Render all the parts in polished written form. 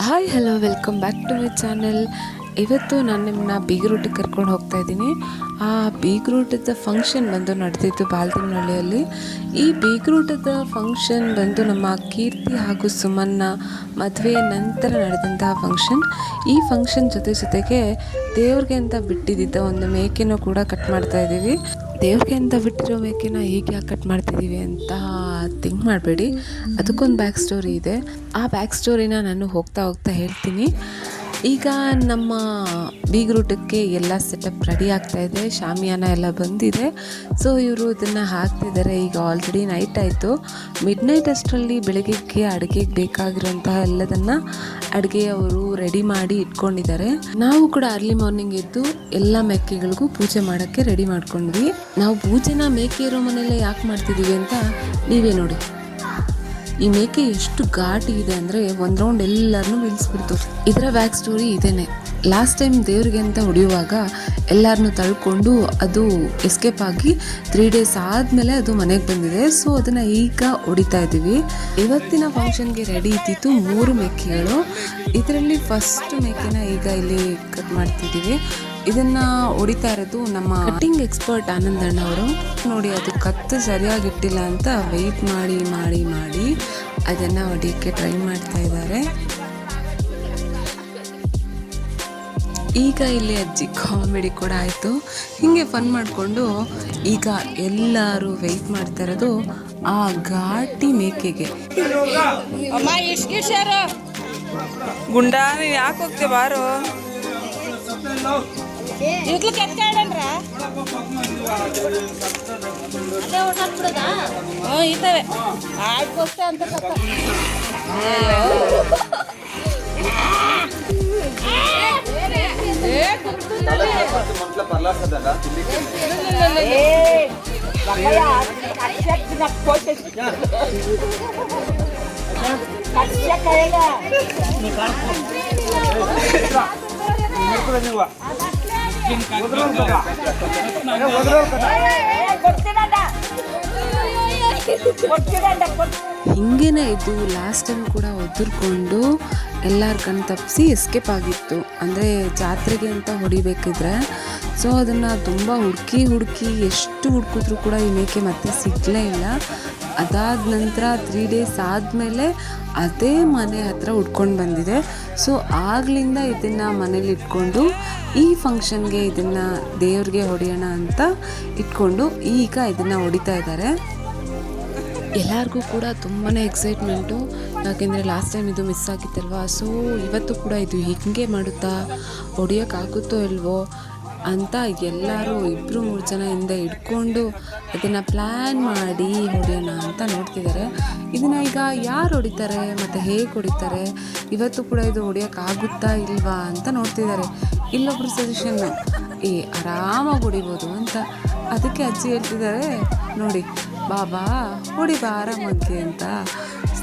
Hi hello welcome back to my channel. ಇವತ್ತು ನಾನು ನಿಮ್ಮನ್ನ ಬೀಗ್ರೂಟಿಗೆ ಕರ್ಕೊಂಡು ಹೋಗ್ತಾ ಇದ್ದೀನಿ. ಆ ಬೀಗ್ರೂಟದ ಫಂಕ್ಷನ್ ಬಂದು ನಡೆದಿತ್ತು ಬಾಲ್ದಿನಹಳ್ಳಿಯಲ್ಲಿ. ಈ ಬೀಗ್ರೂಟದ ಫಂಕ್ಷನ್ ಬಂದು ನಮ್ಮ ಕೀರ್ತಿ ಹಾಗೂ ಸುಮನ್ನ ಮದುವೆ ನಂತರ ನಡೆದಂತಹ ಫಂಕ್ಷನ್. ಈ ಫಂಕ್ಷನ್ ಜೊತೆಗೆ ದೇವ್ರಿಗೆ ಅಂತ ಬಿಟ್ಟಿದ್ದ ಒಂದು ಮೇಕೆನೂ ಕೂಡ ಕಟ್ ಮಾಡ್ತಾ ಇದ್ದೀವಿ. ದೇವ್ರಿಗೆ ಅಂತ ಬಿಟ್ಟಿರೋ ಮೇಕೆನ ಹೀಗೆ ಯಾಕೆ ಕಟ್ ಮಾಡ್ತಿದ್ದೀವಿ ಅಂತ ಥಿಂಕ್ ಮಾಡಬೇಡಿ, ಅದಕ್ಕೊಂದು ಬ್ಯಾಕ್ ಸ್ಟೋರಿ ಇದೆ. ಆ ಬ್ಯಾಕ್ ಸ್ಟೋರಿನ ನಾನು ಹೋಗ್ತಾ ಹೇಳ್ತೀನಿ. ಈಗ ನಮ್ಮ ಬೀಗ್ರೂಟಕ್ಕೆ ಎಲ್ಲ ಸೆಟಪ್ ರೆಡಿ ಆಗ್ತಾಯಿದೆ, ಶಾಮಿಯಾನ ಎಲ್ಲ ಬಂದಿದೆ. ಸೊ ಇವರು ಇದನ್ನು ಹಾಕ್ತಿದ್ದಾರೆ. ಈಗ ಆಲ್ರೆಡಿ ನೈಟ್ ಆಯಿತು. ಮಿಡ್ ನೈಟ್ ಅಷ್ಟರಲ್ಲಿ ಬೆಳಗ್ಗೆಗೆ ಅಡುಗೆಗೆ ಬೇಕಾಗಿರೋಂತಹ ಎಲ್ಲದನ್ನು ಅಡುಗೆ ಅವರು ರೆಡಿ ಮಾಡಿ ಇಟ್ಕೊಂಡಿದ್ದಾರೆ. ನಾವು ಕೂಡ ಅರ್ಲಿ ಮಾರ್ನಿಂಗ್ ಎದ್ದು ಎಲ್ಲ ಮೇಕೆಗಳಿಗೂ ಪೂಜೆ ಮಾಡೋಕ್ಕೆ ರೆಡಿ ಮಾಡ್ಕೊಂಡ್ವಿ. ನಾವು ಪೂಜೆನ ಮೇಕೆ ಇರೋ ಮನೆಯಲ್ಲೇ ಯಾಕೆ ಮಾಡ್ತಿದ್ದೀವಿ ಅಂತ ನೀವೇ ನೋಡಿ. ಈ ಮೇಕೆ ಎಷ್ಟು ಘಾಟಿ ಇದೆ ಅಂದರೆ ಒಂದು ರೌಂಡ್ ಎಲ್ಲರನ್ನೂ ನಿಲ್ಲಿಸ್ಬಿಡ್ತು. ಇದರ ಬ್ಯಾಕ್ ಸ್ಟೋರಿ ಇದೇನೆ. ಲಾಸ್ಟ್ ಟೈಮ್ ದೇವ್ರಿಗೆ ಅಂತ ಹೊಡೆಯುವಾಗ ಎಲ್ಲರನ್ನೂ ತಳ್ಕೊಂಡು ಅದು ಎಸ್ಕೇಪ್ ಆಗಿ 3 days ಆದಮೇಲೆ ಅದು ಮನೆಗೆ ಬಂದಿದೆ. ಸೊ ಅದನ್ನು ಈಗ ಹೊಡಿತಾ ಇದ್ದೀವಿ. ಇವತ್ತಿನ ಫಂಕ್ಷನ್ಗೆ ರೆಡಿ ಇದ್ದಿತ್ತು 3 ಮೇಕೆಗಳು. ಇದರಲ್ಲಿ ಫಸ್ಟ್ ಮೇಕೆನ ಈಗ ಇಲ್ಲಿ ಕಟ್ ಮಾಡ್ತಿದ್ದೀವಿ. ಇದನ್ನ ಹೊಡಿತಾ ಇರೋದು ನಮ್ಮ ಕಟ್ಟಿಂಗ್ ಎಕ್ಸ್ಪರ್ಟ್ ಆನಂದಣ್ಣ ಅವರು. ನೋಡಿ, ಅದು ಕತ್ತು ಸರಿಯಾಗಿಟ್ಟಿಲ್ಲ ಅಂತ ವೆಯ್ಟ್ ಮಾಡಿ ಅದನ್ನ ಹೊಡಿಯೋಕ್ಕೆ ಟ್ರೈ ಮಾಡ್ತಾ ಇದ್ದಾರೆ. ಈಗ ಇಲ್ಲಿ ಅಜ್ಜಿ ಕಾಮಿಡಿ ಕೂಡ ಆಯಿತು. ಹೀಗೆ ಫನ್ ಮಾಡಿಕೊಂಡು ಈಗ ಎಲ್ಲರೂ ವೆಯ್ಟ್ ಮಾಡ್ತಾ ಇರೋದು ಆ ಘಾಟಿ ಮೇಕೆಗೆ. ಗುಂಡ ನೀನು ಯಾಕೆ ಹೋಗ್ತೀಯ ಬಾರು? ಇರ್ತವೆ ಅಂತ ಹಿಂಗೇನೆ ಇದು ಲಾಸ್ಟ್ ಟೈಮ್ ಕೂಡ ಒದರ್ಕೊಂಡು ಎಲ್ಲರ ಕಣ್ಣು ತಪ್ಪಿಸಿ ಎಸ್ಕೇಪ್ ಆಗಿತ್ತು. ಅಂದರೆ ಜಾತ್ರೆಗೆ ಅಂತ ಹೊಡಿಬೇಕಿದ್ರೆ. ಸೊ ಅದನ್ನು ತುಂಬ ಹುಡುಕಿ ಎಷ್ಟು ಹುಡುಕಿದ್ರು ಕೂಡ ಈ ಮೇಕೆ ಮತ್ತೆ ಸಿಗಲೇ ಇಲ್ಲ. ಅದಾದ ನಂತರ 3 days ಆದಮೇಲೆ ಅದೇ ಮನೆ ಹತ್ರ ಹುಡ್ಕೊಂಡು ಬಂದಿದೆ. ಸೊ ಆಗ್ಲಿಂದ ಇದನ್ನು ಮನೇಲಿ ಇಟ್ಕೊಂಡು ಈ ಫಂಕ್ಷನ್ಗೆ ಇದನ್ನು ದೇವ್ರಿಗೆ ಹೊಡೆಯೋಣ ಅಂತ ಇಟ್ಕೊಂಡು ಈಗ ಇದನ್ನು ಹೊಡಿತಾ ಇದ್ದಾರೆ. ಎಲ್ಲರಿಗೂ ಕೂಡ ತುಂಬಾ ಎಕ್ಸೈಟ್ಮೆಂಟು, ಯಾಕೆಂದರೆ ಲಾಸ್ಟ್ ಟೈಮ್ ಇದು ಮಿಸ್ ಆಗಿತ್ತಲ್ವ. ಸೊ ಇವತ್ತು ಕೂಡ ಇದು ಹೀಗೆ ಮಾಡುತ್ತಾ ಹೊಡಿಯೋಕ್ಕಾಗುತ್ತೋ ಇಲ್ವೋ ಅಂತ ಎಲ್ಲರೂ 2-3 ಜನ ಹಿಂದೆ ಇಟ್ಕೊಂಡು ಅದನ್ನು ಪ್ಲ್ಯಾನ್ ಮಾಡಿ ಹೊಡೆಯೋಣ ಅಂತ ನೋಡ್ತಿದ್ದಾರೆ. ಇದನ್ನು ಈಗ ಯಾರು ಹೊಡಿತಾರೆ ಮತ್ತು ಹೇಗೆ ಹೊಡಿತಾರೆ, ಇವತ್ತು ಕೂಡ ಇದು ಹೊಡಿಯೋಕ್ಕಾಗುತ್ತಾ ಇಲ್ವಾ ಅಂತ ನೋಡ್ತಿದ್ದಾರೆ. ಇಲ್ಲೊಬ್ರು ಸಜೆಷನ್ನು ಆರಾಮಾಗಿ ಹೊಡಿಬೋದು ಅಂತ. ಅದಕ್ಕೆ ಅಜ್ಜಿ ಹೇಳ್ತಿದ್ದಾರೆ, ನೋಡಿ ಬಾಬಾ ಹೊಡಿ ಬಾ ಆರಾಮಾಗಿ ಅಂತ.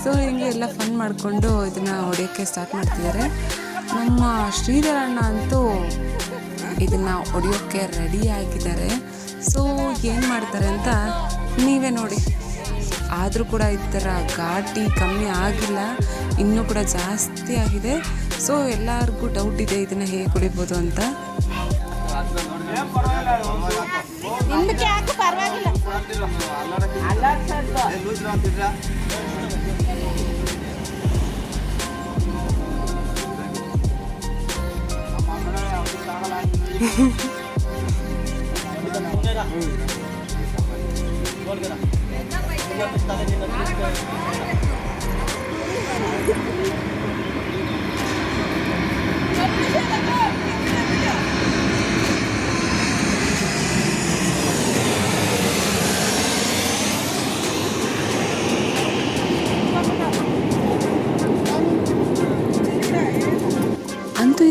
ಸೊ ಹಿಂಗೆ ಎಲ್ಲ ಫನ್ ಮಾಡಿಕೊಂಡು ಇದನ್ನು ಹೊಡೆಯೋಕ್ಕೆ ಸ್ಟಾರ್ಟ್ ಮಾಡ್ತಿದ್ದಾರೆ. ನಮ್ಮ ಶ್ರೀಧರಣ್ಣ ಅಂತೂ ಇದನ್ನು ಹೊಡೆಯೋಕ್ಕೆ ರೆಡಿ ಆಗಿದ್ದಾರೆ. ಸೊ ಏನು ಮಾಡ್ತಾರೆ ಅಂತ ನೀವೇ ನೋಡಿ. ಆದರೂ ಕೂಡ ಈ ಥರ ಘಾಟಿ ಕಮ್ಮಿ ಆಗಿಲ್ಲ, ಇನ್ನೂ ಕೂಡ ಜಾಸ್ತಿ ಆಗಿದೆ. ಸೊ ಎಲ್ಲರಿಗೂ ಡೌಟ್ ಇದೆ ಇದನ್ನು ಹೇಗೆ ಹೊಡಿಬೋದು ಅಂತ.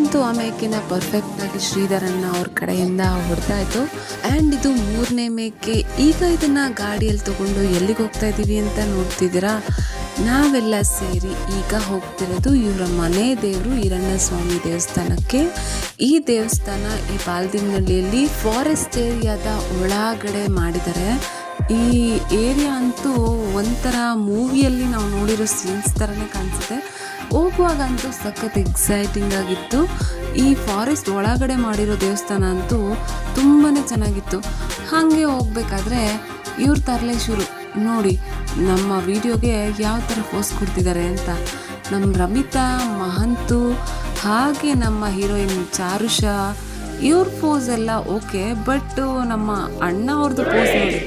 ಅಂತೂ ಆ ಮೇಕೆನ ಪರ್ಫೆಕ್ಟಾಗಿ ಶ್ರೀಧರಣ್ಣ ಅವ್ರ ಕಡೆಯಿಂದ ಹೊಡೆದಾಯಿತು. ಆ್ಯಂಡ್ ಇದು 3ನೇ ಮೇಕೆ. ಈಗ ಇದನ್ನು ಗಾಡಿಯಲ್ಲಿ ತೊಗೊಂಡು ಎಲ್ಲಿಗೆ ಹೋಗ್ತಾ ಇದ್ದೀವಿ ಅಂತ ನೋಡ್ತಿದ್ದೀರಾ. ನಾವೆಲ್ಲ ಸೇರಿ ಈಗ ಹೋಗ್ತಿರೋದು ಇವರ ಮನೆ ದೇವರು ಈರಣ್ಣ ಸ್ವಾಮಿ ದೇವಸ್ಥಾನಕ್ಕೆ. ಈ ದೇವಸ್ಥಾನ ಈ ಬಾಲ್ದಿನಹಳ್ಳಿಯಲ್ಲಿ ಫಾರೆಸ್ಟ್ ಏರಿಯಾದ ಒಳಗಡೆ ಮಾಡಿದ್ದಾರೆ. ಈ ಏರಿಯಾ ಅಂತೂ ಒಂಥರ ಮೂವಿಯಲ್ಲಿ ನಾವು ನೋಡಿರೋ ಸೀನ್ಸ್ ಥರನೇ ಕಾಣಿಸುತ್ತೆ. ಹೋಗುವಾಗ ಅಂತೂ ಸಖತ್ ಎಕ್ಸೈಟಿಂಗ್ ಆಗಿತ್ತು. ಈ ಫಾರೆಸ್ಟ್ ಒಳಗಡೆ ಮಾಡಿರೋ ದೇವಸ್ಥಾನ ಅಂತೂ ತುಂಬಾ ಚೆನ್ನಾಗಿತ್ತು. ಹಾಗೆ ಹೋಗ್ಬೇಕಾದ್ರೆ ಇವ್ರ ತರಲೆ ಶುರು ನೋಡಿ ನಮ್ಮ ವಿಡಿಯೋಗೆ ಯಾವ ಥರ ಪೋಸ್ ಕೊಡ್ತಿದ್ದಾರೆ ಅಂತ. ನಮ್ಮ ರಮಿತಾ ಮಹಂತು ಹಾಗೆ ನಮ್ಮ ಹೀರೋಯಿನ್ ಚಾರುಷಾ ಇವ್ರ ಪೋಸ್ ಎಲ್ಲ ಓಕೆ, ಬಟ್ ನಮ್ಮ ಅಣ್ಣ ಅವ್ರದ್ದು ಪೋಸ್ ನೋಡಿ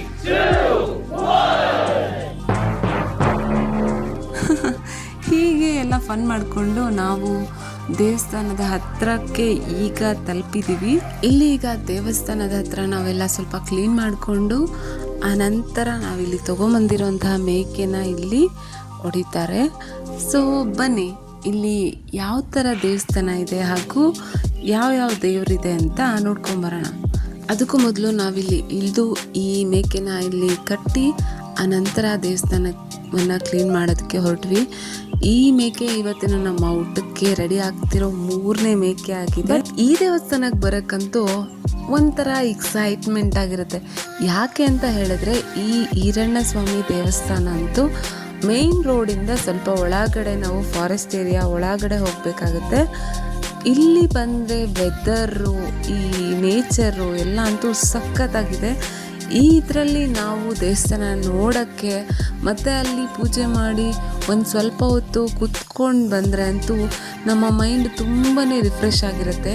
ಹೀಗೆ ಎಲ್ಲ ಫನ್ ಮಾಡಿಕೊಂಡು ನಾವು ದೇವಸ್ಥಾನದ ಹತ್ರಕ್ಕೆ ಈಗ ತಲುಪಿದ್ದೀವಿ. ಇಲ್ಲಿ ಈಗ ದೇವಸ್ಥಾನದ ಹತ್ರ ನಾವೆಲ್ಲ ಸ್ವಲ್ಪ ಕ್ಲೀನ್ ಮಾಡಿಕೊಂಡು ಆನಂತರ ನಾವಿಲ್ಲಿ ತೊಗೊಂಬಂದಿರೋಂತಹ ಮೇಕೆನ ಇಲ್ಲಿ ಹೊಡಿತಾರೆ. ಸೊ ಬನ್ನಿ ಇಲ್ಲಿ ಯಾವ ಥರ ದೇವಸ್ಥಾನ ಇದೆ ಹಾಗೂ ಯಾವ ದೇವರಿದೆ ಅಂತ ನೋಡ್ಕೊಂಬರೋಣ. ಅದಕ್ಕೂ ಮೊದಲು ನಾವಿಲ್ಲಿ ಇಳಿದು ಈ ಮೇಕೆನ ಇಲ್ಲಿ ಕಟ್ಟಿ ಆನಂತರ ದೇವಸ್ಥಾನವನ್ನು ಕ್ಲೀನ್ ಮಾಡೋದಕ್ಕೆ ಹೊರಟ್ವಿ. ಈ ಮೇಕೆ ಇವತ್ತಿನ ನಮ್ಮ ಊಟಕ್ಕೆ ರೆಡಿ ಆಗ್ತಿರೋ 3ನೇ ಮೇಕೆ ಆಗಿದೆ. ಈ ದೇವಸ್ಥಾನಕ್ಕೆ ಬರೋಕ್ಕಂತೂ ಒಂಥರ ಎಕ್ಸೈಟ್ಮೆಂಟ್ ಆಗಿರುತ್ತೆ. ಯಾಕೆ ಅಂತ ಹೇಳಿದ್ರೆ ಈ ಈರಣ್ಣ ಸ್ವಾಮಿ ದೇವಸ್ಥಾನ ಅಂತೂ ಮೇನ್ ರೋಡಿಂದ ಸ್ವಲ್ಪ ಒಳಗಡೆ ನಾವು ಫಾರೆಸ್ಟ್ ಏರಿಯಾ ಒಳಗಡೆ ಹೋಗಬೇಕಾಗುತ್ತೆ. ಇಲ್ಲಿ ಬಂದರೆ ವೆದರು ಈ ನೇಚರು ಎಲ್ಲ ಅಂತೂ ಸಖತ್ತಾಗಿದೆ. ಈ ಇದರಲ್ಲಿ ನಾವು ದೇವಸ್ಥಾನ ನೋಡೋಕ್ಕೆ ಮತ್ತು ಅಲ್ಲಿ ಪೂಜೆ ಮಾಡಿ ಒಂದು ಸ್ವಲ್ಪ ಹೊತ್ತು ಕುತ್ಕೊಂಡು ಬಂದರೆ ಅಂತೂ ನಮ್ಮ ಮೈಂಡ್ ತುಂಬಾ ರಿಫ್ರೆಶ್ ಆಗಿರುತ್ತೆ.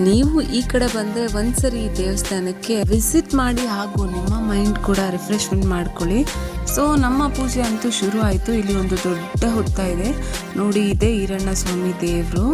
ನೀವು ಈ ಕಡೆ ಬಂದರೆ ಒಂದ್ಸರಿ ಈ ದೇವಸ್ಥಾನಕ್ಕೆ ವಿಸಿಟ್ ಮಾಡಿ ಹಾಗೂ ನಿಮ್ಮ ಮೈಂಡ್ ಕೂಡ ರಿಫ್ರೆಶ್ಮೆಂಟ್ ಮಾಡ್ಕೊಳ್ಳಿ. ಸೊ ನಮ್ಮ ಪೂಜೆ ಅಂತೂ ಶುರು ಆಯಿತು. ಇಲ್ಲಿ ಒಂದು ದೊಡ್ಡ ಹುತ್ತ ಇದೆ ನೋಡಿ, ಇದೆ ಈರಣ್ಣ ಸ್ವಾಮಿ ದೇವರು.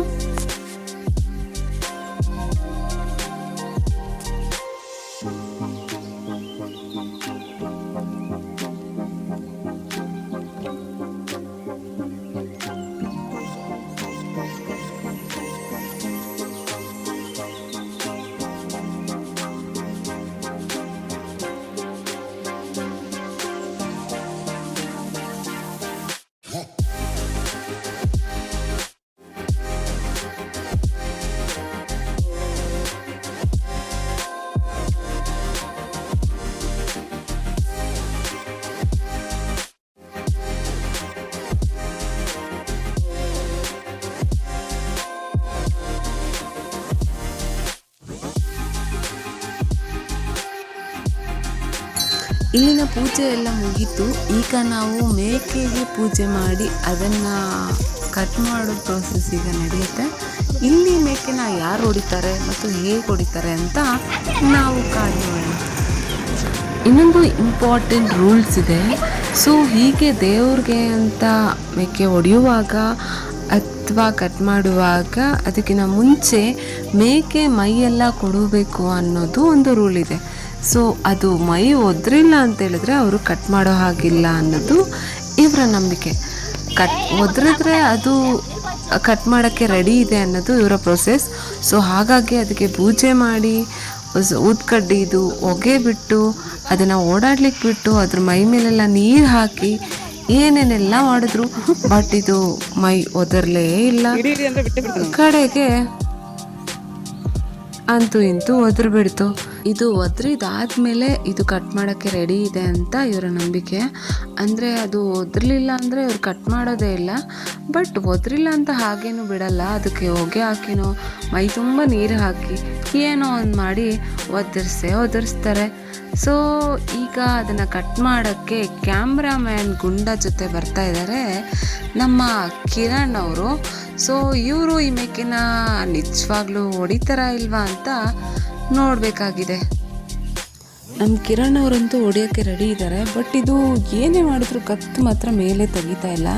ಇಲ್ಲಿನ ಪೂಜೆ ಎಲ್ಲ ಮುಗೀತು. ಈಗ ನಾವು ಮೇಕೆಗೆ ಪೂಜೆ ಮಾಡಿ ಅದನ್ನು ಕಟ್ ಮಾಡೋ ಪ್ರೋಸೆಸ್ ಈಗ ನಡೆಯುತ್ತೆ. ಇಲ್ಲಿ ಮೇಕೆನ ಯಾರು ಹೊಡಿತಾರೆ ಮತ್ತು ಹೇಗೆ ಹೊಡಿತಾರೆ ಅಂತ ನಾವು ಕಾಣೋಣ. ಇನ್ನೊಂದು ಇಂಪಾರ್ಟೆಂಟ್ ರೂಲ್ಸ್ ಇದೆ. ಸೊ ಹೀಗೆ ದೇವ್ರಿಗೆ ಅಂತ ಮೇಕೆ ಹೊಡೆಯುವಾಗ ಅಥವಾ ಕಟ್ ಮಾಡುವಾಗ ಅದಕ್ಕಿಂತ ಮುಂಚೆ ಮೇಕೆ ಮೈಯೆಲ್ಲ ಕೊಡಬೇಕು ಅನ್ನೋದು ಒಂದು ರೂಲ್ ಇದೆ. ಸೊ ಅದು ಮೈ ಒದ್ರಿಲ್ಲ ಅಂತೇಳಿದ್ರೆ ಅವರು ಕಟ್ ಮಾಡೋ ಹಾಗಿಲ್ಲ ಅನ್ನೋದು ಇವರ ನಂಬಿಕೆ. ಒದ್ರಿದ್ರೆ ಅದು ಕಟ್ ಮಾಡೋಕ್ಕೆ ರೆಡಿ ಇದೆ ಅನ್ನೋದು ಇವರ ಪ್ರೊಸೆಸ್. ಸೊ ಹಾಗಾಗಿ ಅದಕ್ಕೆ ಪೂಜೆ ಮಾಡಿ ಊದ್ಕಡ್ಡಿದು ಹೊಗೆ ಬಿಟ್ಟು ಅದನ್ನು ಓಡಾಡ್ಲಿಕ್ಕೆ ಬಿಟ್ಟು ಅದ್ರ ಮೈ ಮೇಲೆಲ್ಲ ನೀರು ಹಾಕಿ ಏನೇನೆಲ್ಲ ಮಾಡಿದ್ರು, ಬಟ್ ಇದು ಮೈ ಒದರ್ಲೇ ಇಲ್ಲ. ಕಡೆಗೆ ಅಂತೂ ಇಂತೂ ಒದ್ರು ಬಿಡ್ತು. ಇದು ಒದ್ರಿದಾದ್ಮೇಲೆ ಇದು ಕಟ್ ಮಾಡೋಕ್ಕೆ ರೆಡಿ ಇದೆ ಅಂತ ಇವರ ನಂಬಿಕೆ. ಅಂದರೆ ಅದು ಒದ್ರಲಿಲ್ಲ ಅಂದರೆ ಇವ್ರು ಕಟ್ ಮಾಡೋದೇ ಇಲ್ಲ. ಬಟ್ ಒದ್ರಿಲ್ಲ ಅಂತ ಹಾಗೇನೂ ಬಿಡಲ್ಲ, ಅದಕ್ಕೆ ಹೊಗೆ ಹಾಕಿನೋ ಮೈ ತುಂಬ ನೀರು ಹಾಕಿ ಏನೋ ಒಂದು ಮಾಡಿ ಒದರಿಸ್ತಾರೆ. ಸೊ ಈಗ ಅದನ್ನು ಕಟ್ ಮಾಡೋಕ್ಕೆ ಕ್ಯಾಮ್ರಾಮ್ಯಾನ್ ಗುಂಡ ಜೊತೆ ಬರ್ತಾ ಇದ್ದಾರೆ ನಮ್ಮ ಕಿರಣ್ ಅವರು. ಸೊ ಇವರು ಈ ಮೇಕೆನ ನಿಜವಾಗ್ಲೂ ಹೊಡಿತಾರಾ ಇಲ್ವಾ ಅಂತ ನೋಡಬೇಕಾಗಿದೆ. ನಮ್ಮ ಕಿರಣ್ ಅವರಂತೂ ಹೊಡಿಯೋಕ್ಕೆ ರೆಡಿ ಇದ್ದಾರೆ. ಬಟ್ ಇದು ಏನೇ ಮಾಡಿದ್ರು ಕತ್ತು ಮಾತ್ರ ಮೇಲೆ ತೆಗಿತಾ ಇಲ್ಲ.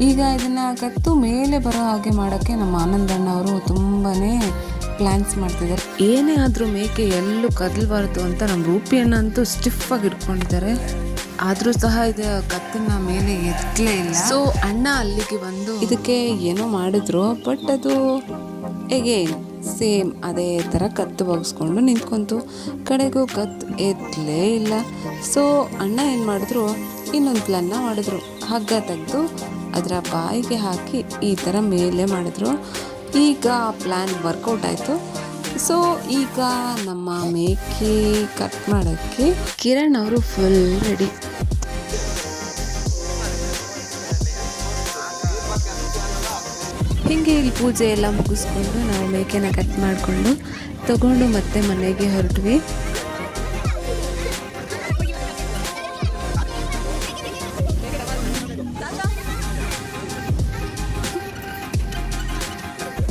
ಈಗ ಇದನ್ನು ಕತ್ತು ಮೇಲೆ ಬರೋ ಹಾಗೆ ಮಾಡೋಕ್ಕೆ ನಮ್ಮ ಆನಂದಣ್ಣ ಅವರು ತುಂಬಾ ಪ್ಲ್ಯಾನ್ಸ್ ಮಾಡ್ತಿದ್ದಾರೆ. ಏನೇ ಆದರೂ ಮೇಕೆ ಎಲ್ಲೂ ಕದಲಬಾರ್ದು ಅಂತ ನಮ್ಮ ರೂಪಿ ಅಣ್ಣ ಅಂತೂ ಸ್ಟಿಫಾಗಿ ಇಟ್ಕೊಂಡಿದ್ದಾರೆ. ಆದರೂ ಸಹ ಇದು ಕತ್ತನ್ನ ಮೇಲೆ ಎತ್ತಲೇ ಇಲ್ಲ. ಸೊ ಅಣ್ಣ ಅಲ್ಲಿಗೆ ಬಂದು ಇದಕ್ಕೆ ಏನೋ ಮಾಡಿದ್ರು, ಬಟ್ ಅದು ಎಗೇನ್ ಸೇಮ್ ಅದೇ ಥರ ಕತ್ತು ಬಗ್ಸ್ಕೊಂಡು ನಿಂತ್ಕೊಂತು. ಕಡೆಗೂ ಕತ್ತು ಎತ್ತಲೇ ಇಲ್ಲ. ಸೊ ಅಣ್ಣ ಏನು ಮಾಡಿದ್ರು, ಇನ್ನೊಂದು ಪ್ಲಾನ್ನ ಮಾಡಿದ್ರು. ಹಗ್ಗ ತೆಗೆದು ಅದರ ಬಾಯಿಗೆ ಹಾಕಿ ಈ ಥರ ಮೇಲೆ ಮಾಡಿದ್ರು. ಈಗ ಆ ಪ್ಲ್ಯಾನ್ ವರ್ಕೌಟ್ ಆಯಿತು. ಸೊ ಈಗ ನಮ್ಮ ಮೇಕೆ ಕಟ್ ಮಾಡೋಕ್ಕೆ ಕಿರಣ್ ಅವರು ಫುಲ್ ರೆಡಿ. ಹೀಗೆ ಇಲ್ಲಿ ಪೂಜೆ ಎಲ್ಲ ಮುಗಿಸ್ಕೊಂಡು ನಾವು ಮೇಕೆನ ಕಟ್ ಮಾಡಿಕೊಂಡು ತಗೊಂಡು ಮತ್ತೆ ಮನೆಗೆ ಹೊರಟ್ವಿ.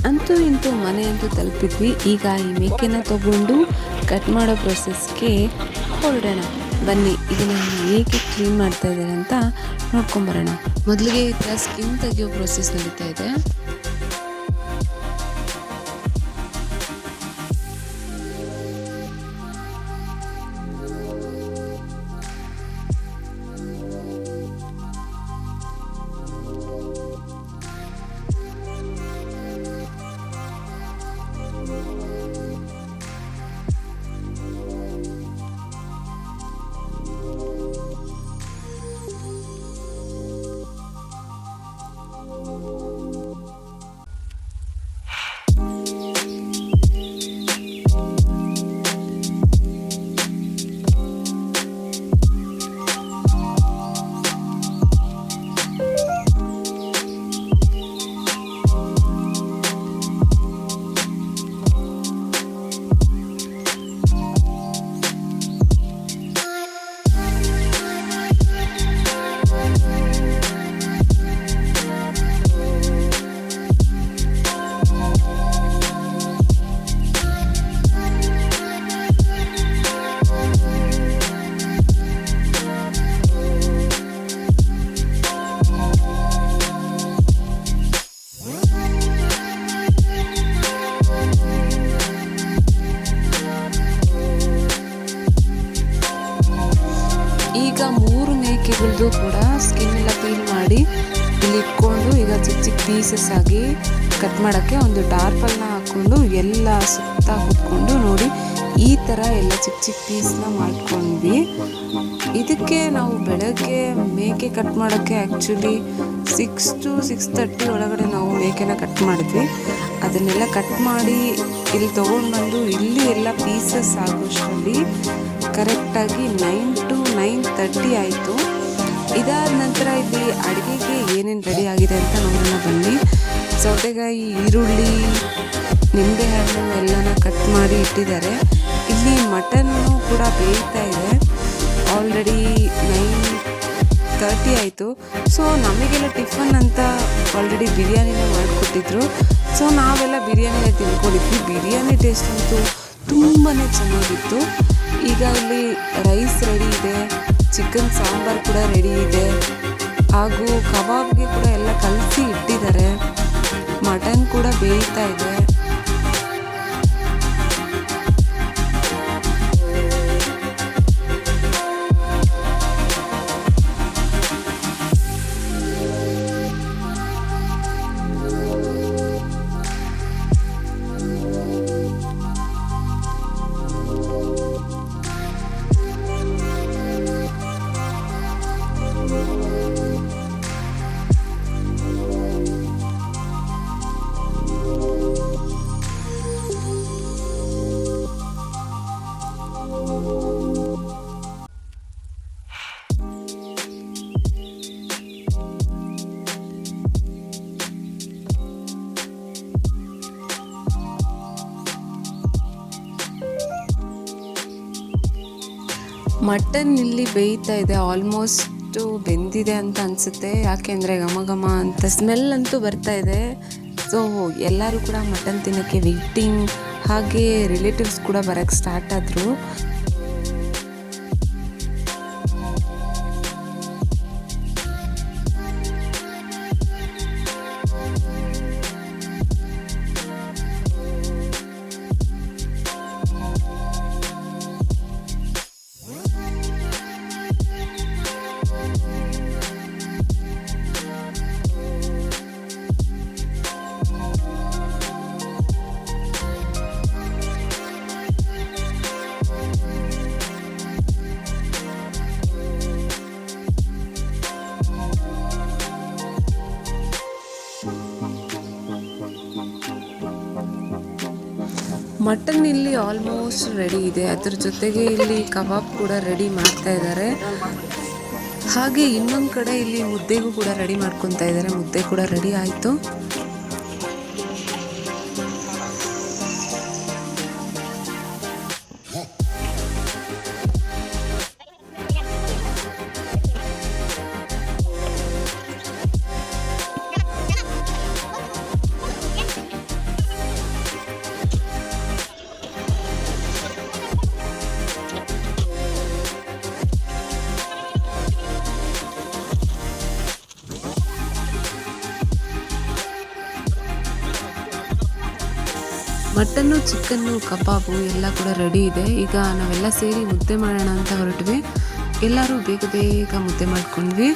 ಅಂತೂ ಇಂತೂ ಮನೆ ಅಂತೂ ತಲುಪಿದ್ವಿ. ಈಗ ಈ ಮೇಕೆನ ತಗೊಂಡು ಕಟ್ ಮಾಡೋ ಪ್ರೊಸೆಸ್ಗೆ ಹೊರಡೋಣ ಬನ್ನಿ. ಇದನ್ನ ಹೇಗೆ ಕ್ಲೀನ್ ಮಾಡ್ತಾ ಇದ್ದಾರೆ ಅಂತ ನೋಡ್ಕೊಂಬರೋಣ. ಮೊದಲಿಗೆ ಇದರ ಸ್ಕಿನ್ ತೆಗೆಯೋ ಪ್ರೊಸೆಸ್ ನಡೀತಾ ಇದೆ. ಈಗ 3 ಮೇಕೆಗಳದ್ದು ಕೂಡ ಸ್ಕಿನ್ ಎಲ್ಲ ಪೀಲ್ ಮಾಡಿ ಇಲ್ಲಿ ಇಟ್ಕೊಂಡು ಈಗ ಚಿಕ್ಕ ಚಿಕ್ಕ ಪೀಸಸ್ ಆಗಿ ಕಟ್ ಮಾಡೋಕ್ಕೆ ಒಂದು ಟಾರ್ಪಲ್ನ ಹಾಕ್ಕೊಂಡು ಎಲ್ಲ ಸುತ್ತ ಕೂತ್ಕೊಂಡು ನೋಡಿ ಈ ಥರ ಎಲ್ಲ ಚಿಕ್ಕ ಚಿಕ್ಕ ಪೀಸ್ನ ಮಾಡ್ಕೊಂಡ್ವಿ. ಇದಕ್ಕೆ ನಾವು ಬೆಳಗ್ಗೆ ಮೇಕೆ ಕಟ್ ಮಾಡೋಕ್ಕೆ ಆ್ಯಕ್ಚುಲಿ 6 to 6:30 ಒಳಗಡೆ ನಾವು ಮೇಕೆನ ಕಟ್ ಮಾಡಿದ್ವಿ. ಅದನ್ನೆಲ್ಲ ಕಟ್ ಮಾಡಿ ಇಲ್ಲಿ ತೊಗೊಂಡು ಬಂದು ಇಲ್ಲಿ ಎಲ್ಲ ಪೀಸಸ್ ಆಗೋಷ್ಟರಲ್ಲಿ ಕರೆಕ್ಟಾಗಿ 9 to 9:30 ಆಯಿತು. ಇದಾದ ನಂತರ ಇಲ್ಲಿ ಅಡುಗೆಗೆ ಏನೇನು ರೆಡಿ ಆಗಿದೆ ಅಂತ ನೋಡೋಣ ಬನ್ನಿ. ಸೌತೆಕಾಯಿ, ಈರುಳ್ಳಿ, ನಿಂಬೆಹಣ್ಣು ಎಲ್ಲನ ಕಟ್ ಮಾಡಿ ಇಟ್ಟಿದ್ದಾರೆ. ಇಲ್ಲಿ ಮಟನ್ನು ಕೂಡ ಬೇಯ್ತಾ ಇದೆ. ಆಲ್ರೆಡಿ 9:30 ಆಯಿತು. ಸೊ ನಮಗೆಲ್ಲ ಟಿಫನ್ ಅಂತ ಆಲ್ರೆಡಿ ಬಿರಿಯಾನಿನ ಮಾಡಿಕೊಟ್ಟಿದ್ರು. ಸೊ ನಾವೆಲ್ಲ ಬಿರಿಯಾನಿನ ತಿನ್ಕೊಂಡಿದ್ವಿ. ಬಿರಿಯಾನಿ ಟೇಸ್ಟ್ ಅಂತೂ ತುಂಬಾ ಚೆನ್ನಾಗಿತ್ತು. ಈಗ ಇಲ್ಲಿ ರೈಸ್ ರೆಡಿ ಇದೆ, ಚಿಕನ್ ಸಾಂಬಾರು ಕೂಡ ರೆಡಿ ಇದೆ, ಹಾಗೂ ಕಬಾಬ್ಗೆ ಕೂಡ ಎಲ್ಲ ಕಲಸಿ ಇಟ್ಟಿದ್ದಾರೆ. ಮಟನ್ ಕೂಡ ಬೇಯ್ತಾ ಇದೆ. ಮಟನ್ ಇಲ್ಲಿ ಬೇಯ್ತಾ ಇದೆ. ಆಲ್ಮೋಸ್ಟ್ ಬೆಂದಿದೆ ಅಂತ ಅನಿಸುತ್ತೆ. ಯಾಕೆಂದರೆ ಘಮ ಘಮ ಅಂತ ಸ್ಮೆಲ್ ಅಂತೂ ಬರ್ತಾ ಇದೆ. ಸೊ ಎಲ್ಲರೂ ಕೂಡ ಮಟನ್ ತಿನ್ನೋಕ್ಕೆ ವೇಟಿಂಗ್. ಹಾಗೆ ರಿಲೇಟಿವ್ಸ್ ಕೂಡ ಬರೋಕ್ಕೆ ಸ್ಟಾರ್ಟ್ ಆದರು. ಮಟನ್ ಇಲ್ಲಿ ಆಲ್ಮೋಸ್ಟ್ ರೆಡಿ ಇದೆ. ಅದ್ರ ಜೊತೆಗೆ ಇಲ್ಲಿ ಕಬಾಬ್ ಕೂಡ ರೆಡಿ ಮಾಡ್ತಾ ಇದ್ದಾರೆ. ಹಾಗೆ ಇನ್ನೊಂದು ಕಡೆ ಇಲ್ಲಿ ಮುದ್ದೆಗೂ ಕೂಡ ರೆಡಿ ಮಾಡ್ಕೊತಾ ಇದ್ದಾರೆ. ಮುದ್ದೆ ಕೂಡ ರೆಡಿ ಆಯಿತು. ಮಟನ್ನು, ಚಿಕನ್ನು, ಕಬಾಬು ಎಲ್ಲ ಕೂಡ ರೆಡಿ ಇದೆ. ಈಗ ನಾವೆಲ್ಲ ಸೇರಿ ಮುದ್ದೆ ಮಾಡೋಣ ಅಂತ ಹೊರಟ್ವಿ. ಎಲ್ಲರೂ ಬೇಗ ಬೇಗ ಮುದ್ದೆ ಮಾಡ್ಕೊಂಡ್ವಿ.